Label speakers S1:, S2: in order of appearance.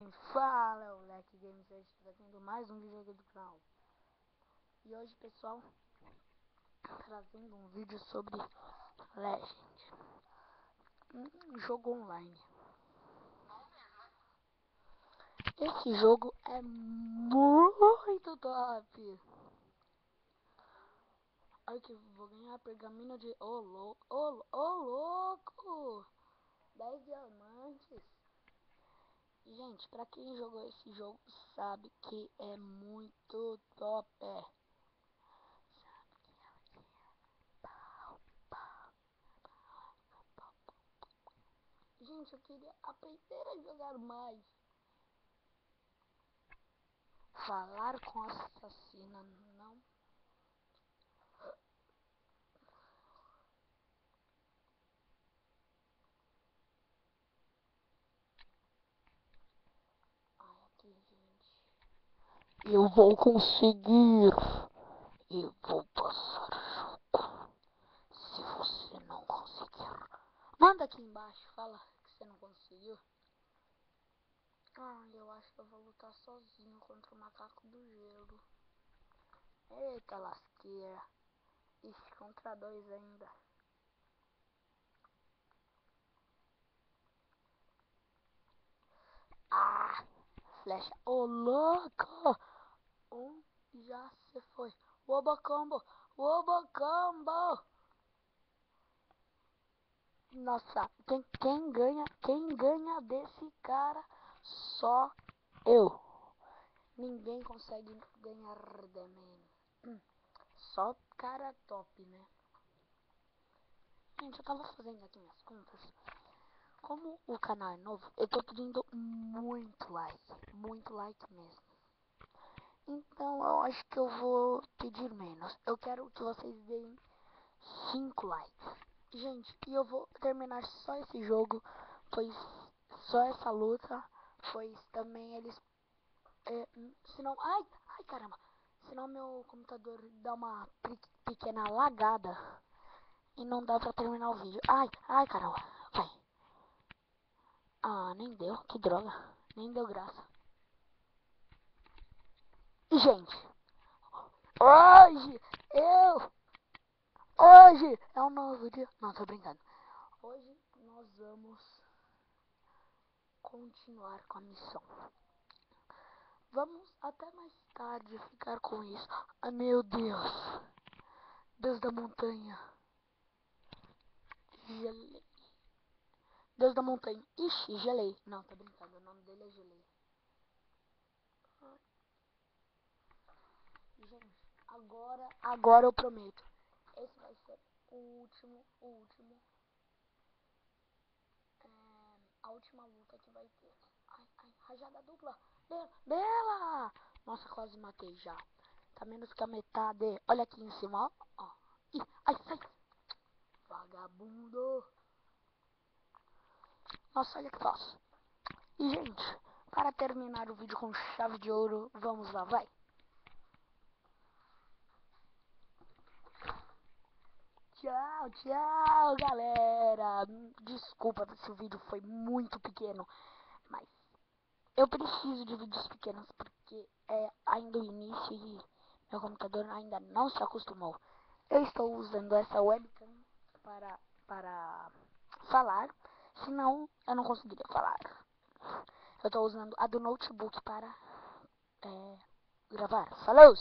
S1: gente, fala, o Leque Games trazendo mais um vídeo aqui do canal. E hoje, pessoal, trazendo um vídeo sobre Legend, um jogo online. Esse jogo é muito top. Olha que vou ganhar pergaminho de... Ô louco! 10 diamantes. Gente, pra quem jogou esse jogo sabe que é muito top. Gente, eu queria aprender a jogar mais. Falar com a assassina, não. Ai, aqui, gente. Eu vou conseguir. Eu vou passar o jogo. Se você não conseguir, manda aqui embaixo. Fala que você não conseguiu. Ah, eu acho que eu vou lutar sozinho contra o macaco do gelo. Eita lasqueira. Ixi, contra dois ainda. Ah, flecha. Ô, louco. Um já se foi. Oba combo. Oba combo. Nossa, quem ganha desse cara? Só eu. Ninguém consegue ganhar de mim. Só cara top, né? Gente, eu tava fazendo aqui minhas contas. Como o canal é novo, eu tô pedindo muito like mesmo. Então eu acho que eu vou pedir menos. Eu quero que vocês deem 5 likes. Gente, e eu vou terminar só esse jogo, pois só essa luta, pois também eles... senão... Ai, caramba. Senão meu computador dá uma pequena lagada e não dá pra terminar o vídeo. Ai, caramba. Vai. Ah, nem deu. Que droga. Nem deu graça. Gente, hoje é um novo dia. Não, tô brincando. Hoje nós vamos continuar com a missão. Vamos até mais tarde ficar com isso. Ai, meu Deus. Deus da montanha. Gelei. Deus da montanha. Ixi, gelei. Não, tô brincando. O nome dele é Gelei. Gente, agora eu prometo. Esse vai ser o último. A última luta que vai ter. Ai, rajada dupla. Bela! Nossa, quase matei já. Tá menos que a metade. Olha aqui em cima, ó. Ih, ai, sai. Vagabundo. Nossa, olha que fácil. E, gente, para terminar o vídeo com chave de ouro, vamos lá, vai. Tchau, galera. Desculpa se o vídeo foi muito pequeno, mas eu preciso de vídeos pequenos porque é ainda o início e meu computador ainda não se acostumou. Eu estou usando essa webcam para falar, senão eu não conseguiria falar. Eu estou usando a do notebook para gravar. Falou!